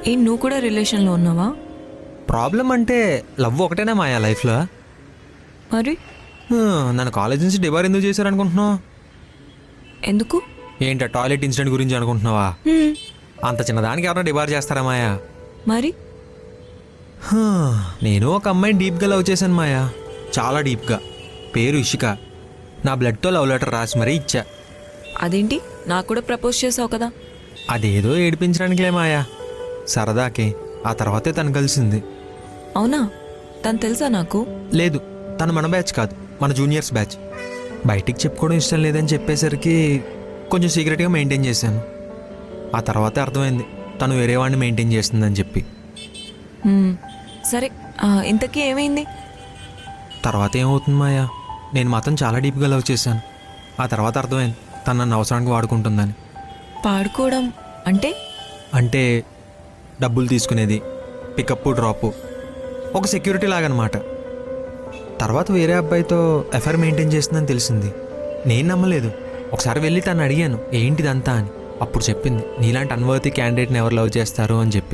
ఏ నువ్వు కూడా రిలేషన్లో ఉన్నావా? ప్రాబ్లం అంటే లవ్ ఒకటేనా మాయా లైఫ్లో? మరి నన్ను కాలేజ్ నుంచి డిబార్ ఎందుకు చేశారనుకుంటున్నావు? ఎందుకు? ఏంటా టాయిలెట్ ఇన్సిడెంట్ గురించి అనుకుంటున్నావా? హ్మ్, అంత చిన్నదానికి ఎవరైనా డిబార్ చేస్తారా మాయా? మరి నేను ఒక అమ్మాయిని డీప్గా లవ్ చేశాను మాయా, చాలా డీప్గా. పేరు ఇషిక. నా బ్లడ్తో లవ్ లెటర్ రాసి మరీ ఇచ్చా. అదేంటి నాకు కూడా ప్రపోజ్ చేసావు కదా? అదేదో ఏడిపించడానికిలే మాయా, సరదాకే. ఆ తర్వాతే తను కలిసింది. అవునా? తను తెలుసా నాకు? లేదు, తను మన బ్యాచ్ కాదు, మన జూనియర్స్ బ్యాచ్. బయటికి చెప్పుకోవడం ఇష్టం లేదని చెప్పేసరికి కొంచెం సీక్రెట్గా మెయింటైన్ చేశాను. ఆ తర్వాతే అర్థమైంది తను వేరే వాడిని మెయింటైన్ చేస్తుందని చెప్పి. హ్మ్, సరే. ఇంతకీ ఏమైంది? తర్వాత ఏమవుతుంది మాయా, నేను మాత్రం చాలా డీప్గా లవ్ చేశాను. ఆ తర్వాత అర్థమైంది తను నన్ను అవసరానికి వాడుకుంటుందని. పాడుకోవడం అంటే? అంటే డబ్బులు తీసుకునేది, పికప్ డ్రాపు, ఒక సెక్యూరిటీ లాగనమాట. తర్వాత వేరే అబ్బాయితో ఎఫ్ఐఆర్ మెయింటైన్ చేస్తుందని తెలిసింది. నేను నమ్మలేదు. ఒకసారి వెళ్ళి తను అడిగాను ఏంటిదంతా అని. అప్పుడు చెప్పింది నీలాంటి అన్వర్తి క్యాండిడేట్ని ఎవరు లవ్ చేస్తారు అని చెప్పి.